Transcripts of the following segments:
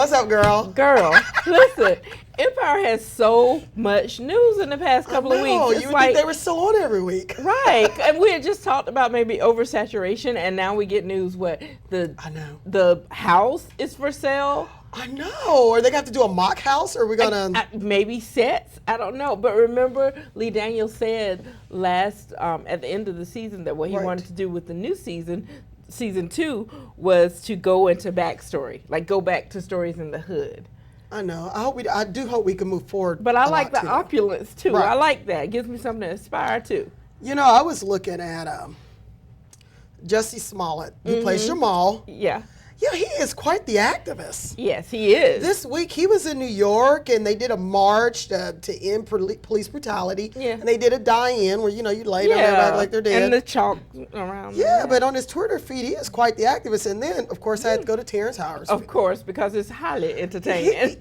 What's up, girl? Girl, listen, Empire has so much news in the past couple of weeks. You would think they were still on every week. Right. And we had just talked about maybe oversaturation, and now we get news the house is for sale. I know. Are they going to have to do a mock house, or are we going to... Maybe sets. I don't know. But remember, Lee Daniels said last, at the end of the season, that what he wanted to do with the new season 2, was to go into backstory. Like, go back to stories in the hood. I know. I do hope we can move forward. But I like the opulence, too. Right. I like that. It gives me something to aspire to. You know, I was looking at Jussie Smollett, who plays Jamal. Yeah. Yeah, he is quite the activist. Yes, he is. This week, he was in New York, and they did a march to end police brutality. Yeah. And they did a die-in where, you lay down everybody like they're dead. And the chalk around Yeah, them. but on his Twitter feed, he is quite the activist. And then, of course, I had to go to Terrence Howard's Of feed. course, because it's highly entertaining.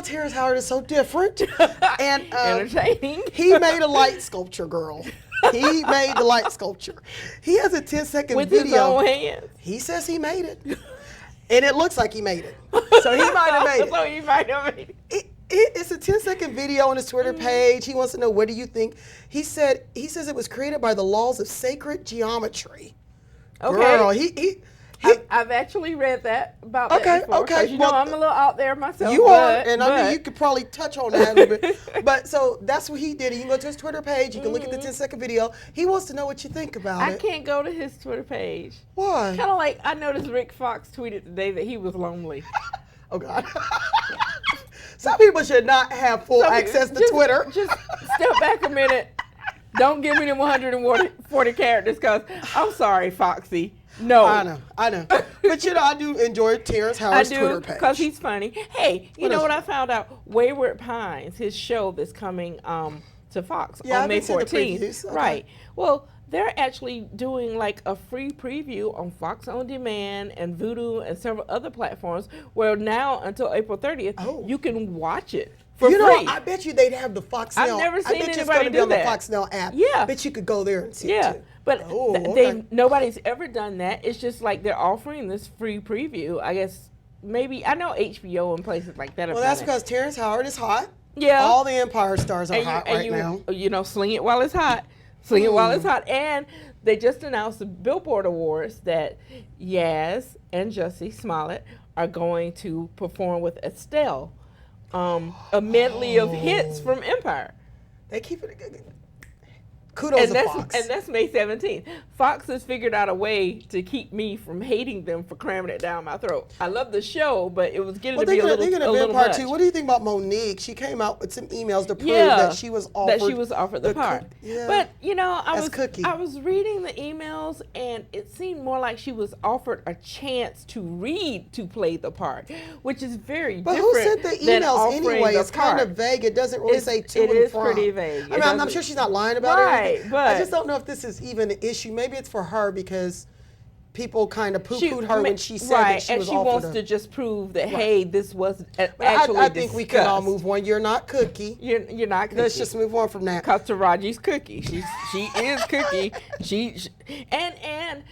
Terrence Howard is so different. And Entertaining. he made a light sculpture, girl. He made the light sculpture. He has a 10-second With video. his own hands. He says he made it. And it looks like he made it. So he might have made it. So he might have made it. It's a 10-second video on his Twitter page. He wants to know, what do you think? He says it was created by the laws of sacred geometry. Okay. Girl, I've actually read that about that before. Okay. You know, I'm a little out there myself. You are, and I mean, you could probably touch on that a little bit. But so that's what he did. You can go to his Twitter page. You can look at the 10-second video. He wants to know what you think about it. I can't go to his Twitter page. Why? Kind of like, I noticed Rick Fox tweeted today that he was lonely. Oh, God. Some people should not have full access to Twitter. Just step back a minute. Don't give me them 140 characters, because I'm sorry, Foxy. No. I know. But I do enjoy Terrence Howard's Twitter page. Because he's funny. Hey, you know what I found out? Wayward Pines, his show that's coming to Fox on May 14th. Okay. Right. Well, they're actually doing like a free preview on Fox On Demand and Vudu and several other platforms, where now until April 30th, you can watch it for free. I bet you they'd have the Fox Now. I've never seen anybody anybody be do on that. the Fox Now app. Yeah. I bet you could go there and see it too. But okay. nobody's ever done that. It's just like they're offering this free preview. I guess maybe, I know HBO and places like that. Well, that's because Terrence Howard is hot. Yeah. All the Empire stars are hot right now. You know, sling it while it's hot. Sling it while it's hot. And they just announced the Billboard Awards that Yaz and Jussie Smollett are going to perform with Estelle, a medley of hits from Empire. They keep it. Kudos to Fox. And that's May 17th. Fox has figured out a way to keep me from hating them for cramming it down my throat. I love the show, but it was getting to be a little much. What do you think about Monique? She came out with some emails to prove that she was offered the part. But you know, I was reading the emails, and it seemed more like she was offered a chance to play the part, which is very different. But who sent the emails anyway? It's kind of vague. It doesn't really say to and from. It is pretty vague. I mean, I'm sure she's not lying about it. But I just don't know if this is even an issue. Maybe it's for her because people kind of poo-pooed her when she said that she was offered. And she wants to just prove that, hey, this was actually I think we can all move on. You're not Cookie. You're not Cookie. Let's just move on from that. Because Taraji's Cookie. She is Cookie. And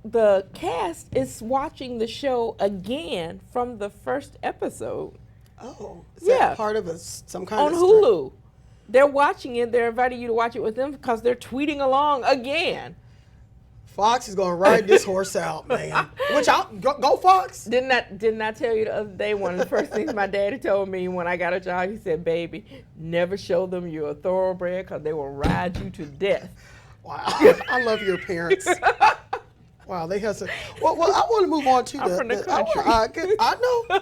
the cast is watching the show again from the first episode. Oh, is that part of some kind of on Hulu? They're watching it. They're inviting you to watch it with them because they're tweeting along again. Fox is going to ride this horse out, man. Go Fox. Didn't I tell you the other day, one of the first things my daddy told me when I got a job, he said, baby, never show them you're a thoroughbred because they will ride you to death. Wow. I love your parents. Wow, they have some. Well, I want to move on to from the country. I know.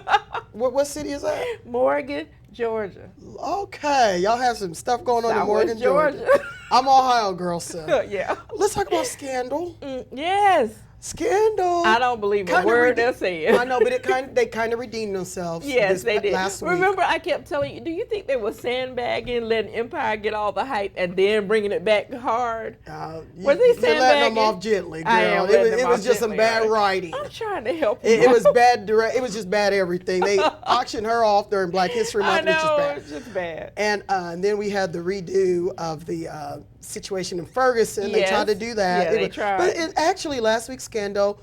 What city is that? Morgan, Georgia. Okay, y'all have some stuff going on in Morgan, Georgia. I'm Ohio girl, so. Yeah. Let's talk about Scandal. Yes. Scandal. I don't believe a word they're saying. I know, but they kind of redeemed themselves. Yes, they did. Last week. Remember, I kept telling you, do you think they were sandbagging, letting Empire get all the hype, and then bringing it back hard? Were they sandbagging? You're letting them off gently, girl. It was just some bad writing. I'm trying to help you. It was bad. It was just bad everything. They auctioned her off during Black History Month, which is bad. It was just bad. And then we had the redo of the situation in Ferguson. They tried to do that. They tried. But actually, last week's Scandal.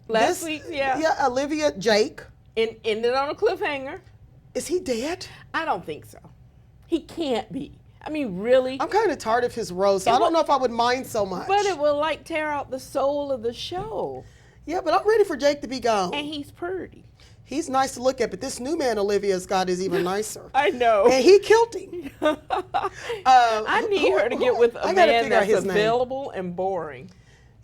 Last week, Yeah, Olivia Jake. And ended on a cliffhanger. Is he dead? I don't think so. He can't be. I mean, really. I'm kind of tired of his roast. I don't know if I would mind so much. But it will like tear out the soul of the show. Yeah, but I'm ready for Jake to be gone. And he's pretty. He's nice to look at, but this new man Olivia's got is even nicer. I know. And he killed him. I need her to get with a man that's available and boring.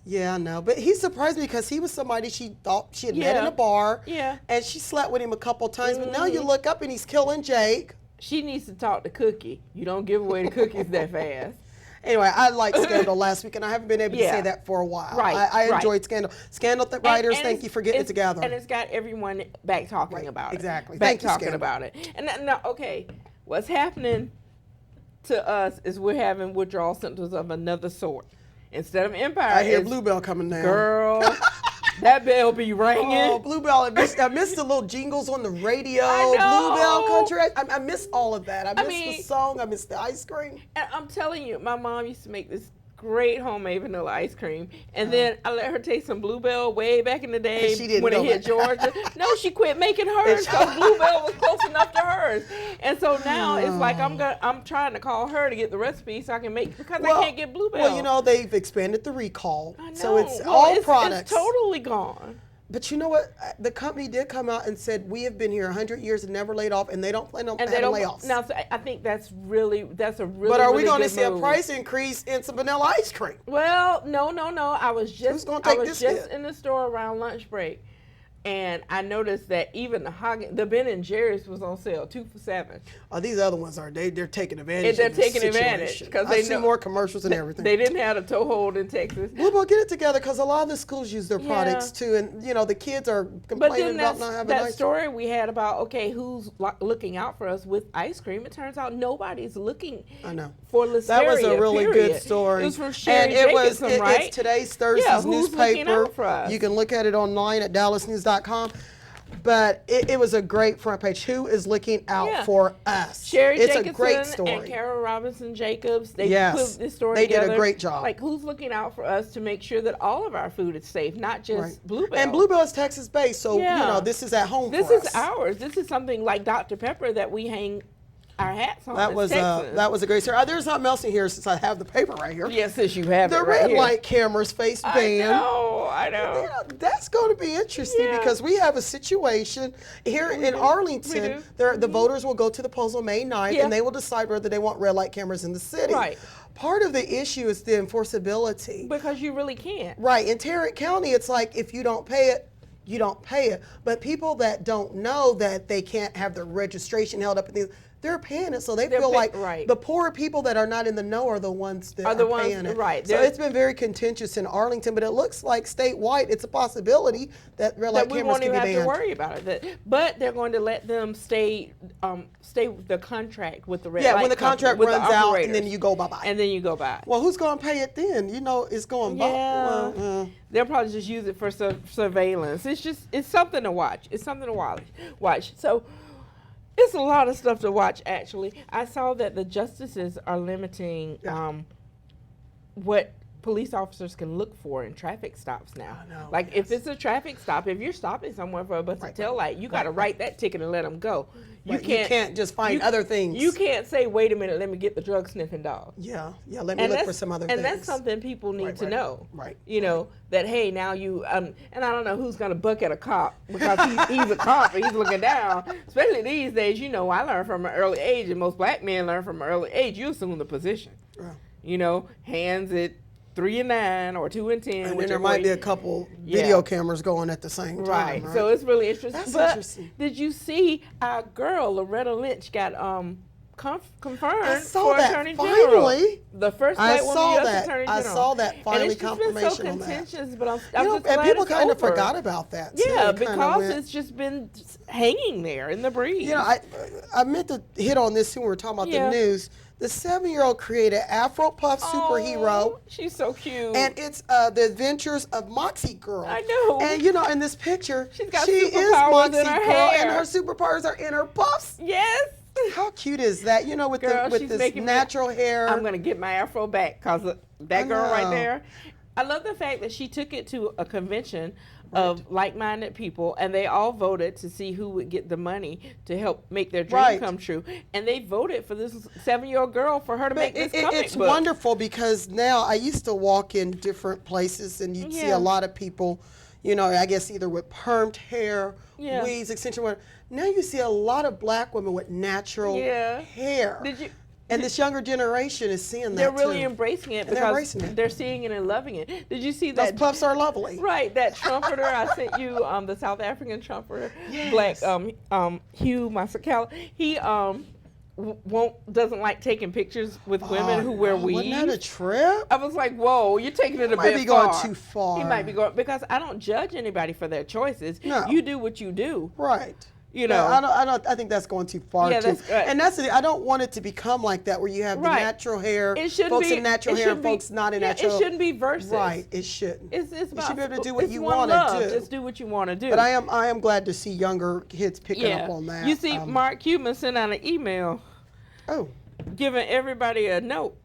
Yeah, I know. But he surprised me because he was somebody she thought she had met in a bar. Yeah. And she slept with him a couple times. But now you look up and he's killing Jake. She needs to talk to Cookie. You don't give away the cookies that fast. Anyway, I liked Scandal last week, and I haven't been able to say that for a while. Right. I enjoyed Scandal. Scandal writers, thank you for getting it together. And it's got everyone back talking about it. Exactly. Back Thank you, talking Scandal. about it. And now, okay, what's happening to us is we're having withdrawal symptoms of another sort. Instead of Empire, I hear Bluebell coming down. Girl, that bell be ringing. Oh, Bluebell. I missed the little jingles on the radio. I know. Bluebell country. I miss all of that. I miss the song. I miss the ice cream. And I'm telling you, my mom used to make this great homemade vanilla ice cream, and then I let her taste some Bluebell way back in the day she didn't when it hit Georgia. No, she quit making hers because Bluebell was close enough to hers, and so now it's like I'm trying to call her to get the recipe so I can make because I can't get Bluebell. Well, you know they've expanded the recall, I know. so it's all products. It's totally gone. But you know what? The company did come out and said we have been here 100 years and never laid off, and they don't plan on having layoffs. Now, so I think that's a really. But are we going to see move. a price increase in some vanilla ice cream? Well, no. I was just in the store around lunch break, and I noticed that even the Ben and Jerry's was on sale 2 for $7. Oh, these other ones they're taking advantage. They're taking advantage because they see more commercials and everything. They didn't have a toehold in Texas. Well, get it together because a lot of the schools use their products too, and the kids are complaining about not having that story we had about who's looking out for us with ice cream. It turns out nobody's looking. I know. For Listeria. That was a really good story. It was from Sherry Jacobson, right? It's today's Thursday's newspaper. Looking out for us? You can look at it online at DallasNews.com. But it was a great front page. Who is looking out for us? Sherry Jacobson a great story. And Carol Robinson Jacobs. They put this story together. They did a great job. Like, who's looking out for us to make sure that all of our food is safe, not just Bluebell. And Bluebell is Texas-based, so this is at home for us. This is ours. This is something like Dr. Pepper that we hang our hats on. That was a great story. There's something else in here since I have the paper right here. Yes, since you have the it right red here. light cameras face ban. I know. That's going to be interesting because we have a situation here in Arlington. The voters will go to the polls on May 9th and they will decide whether they want red light cameras in the city. Right. Part of the issue is the enforceability. Because you really can't. Right. In Tarrant County, it's like if you don't pay it, you don't pay it. But people that don't know that they can't have their registration held up, they're paying it, so they feel like the poor people that are not in the know are the ones that are paying it. Right. So it's been very contentious in Arlington, but it looks like statewide it's a possibility that red light cameras can be banned. We won't even have to worry about it. But they're going to let them stay with the contract with the red light. Yeah, when the contract runs out, and then you go bye-bye. And then you go by. Well, who's going to pay it then? It's going by. Yeah. They'll probably just use it for surveillance. It's something to watch. It's something to watch. So. It's a lot of stuff to watch, actually. I saw that the justices are limiting what police officers can look for in traffic stops now. Like, if it's a traffic stop, if you're stopping somewhere for a busted tail light, you got to write that ticket and let them go. You can't just find other things. You can't say, wait a minute, let me get the drug sniffing dog. Yeah, let me look for some other things. And that's something people need to know. Right. That, hey, now you, and I don't know who's going to buck at a cop because he's a cop and he's looking down. Especially these days, I learned from an early age, and most black men learn from an early age, you assume the position. Yeah. Hands at 3 and 9 or 2 and 10. And then there might be a couple video cameras going at the same time. Right. So it's really interesting. That's interesting. Did you see our girl, Loretta Lynch, got confirmed for Attorney General? Finally. The first white woman U.S. Attorney General. I saw that finally confirmation so on that. contentious, but I'm just glad people it's kind of over. forgot about that. Yeah, because it's just been hanging there in the breeze. I meant to hit on this when we were talking about the news. The 7-year-old created Afro Puff superhero. She's so cute. And it's the adventures of Moxie Girl. I know. And in this picture, she is Moxie Girl, and her superpowers are in her puffs. Yes. How cute is that? With this natural hair. I'm gonna get my afro back because that girl right there. I love the fact that she took it to a convention of like-minded people, and they all voted to see who would get the money to help make their dream come true. And they voted for this 7-year-old girl for her to make this comic It's book. wonderful because now I used to walk in different places and you'd see a lot of people, you know, I guess either with permed hair, weaves, extension, whatever. Now you see a lot of black women with natural hair. And this younger generation is seeing that. They're really embracing it because they're seeing it and loving it. Did you see that? Those puffs are lovely. Right, that trumpeter I sent you, the South African trumpeter, black Hugh Masekela. He doesn't like taking pictures with women who wear weaves. Wasn't that a trip? I was like, whoa, you're taking it a bit far. Might be going too far. He might be going, because I don't judge anybody for their choices. No. You do what you do. Right. You know, I think that's going too far too. And that's I don't want it to become like that where you have the natural hair, folks in natural hair, and folks not in natural. It shouldn't be versus. Right, it shouldn't. It's about, you should be able to do what you want to do. Just do what you want to do. But I am glad to see younger kids picking up on that. You see, Mark Cuban sent out an email. Giving everybody a note.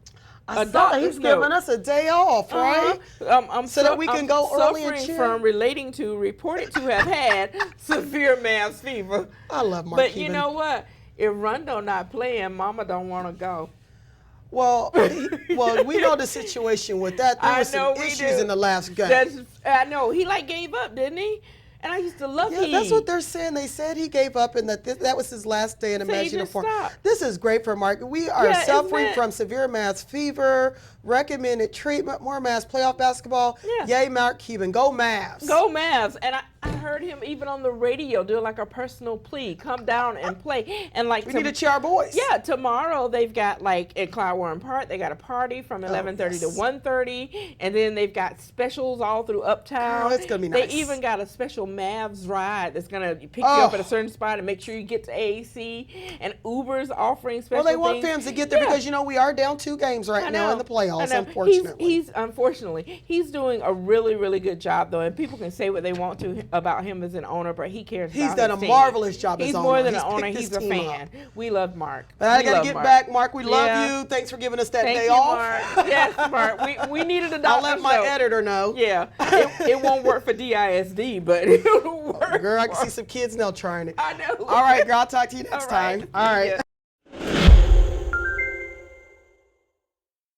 I saw he's giving us a day off, right? So that we can go early and chill. From relating to reported to have had severe MAVS fever. I love Mark Cuban. But you know what? If Rondo not playing, Mama don't want to go. Well, we know the situation with that. There was some issues in the last game. I know. He gave up, didn't he? And I used to love him. Yeah, that's what they're saying. They said he gave up and that was his last day in Imaginary Form. This is great for Mark. We are suffering from severe MAVS fever, recommended treatment, more MAVS playoff basketball. Yay, Mark Cuban. Go Mavs. Go Mavs. And I heard him even on the radio doing a personal plea. Come down and play. And we need to cheer our boys. Yeah, tomorrow they've got at Clyde Warren Park, they got a party from 11:30 to 1:30. And then they've got specials all through Uptown. Oh, it's going to be nice. They even got a special MAVS ride that's going to pick you up at a certain spot and make sure you get to AAC. And Uber's offering special they want fans to get there because, we are down 2 games right now in the playoffs, unfortunately. Unfortunately, he's doing a really, really good job, though. And people can say what they want to about him as an owner, but he cares about his team. He's done a marvelous job as owner. He's more than an owner. He's a fan. We love Mark. But I got to get back, Mark. We love you. Thanks for giving us that day off. Mark. Yes, Mark. We needed a doctor. I'll let my editor know. Yeah. It won't work for DISD, but it'll work. Girl, I can see some kids now trying it. I know. All right, girl. I'll talk to you next time. All right.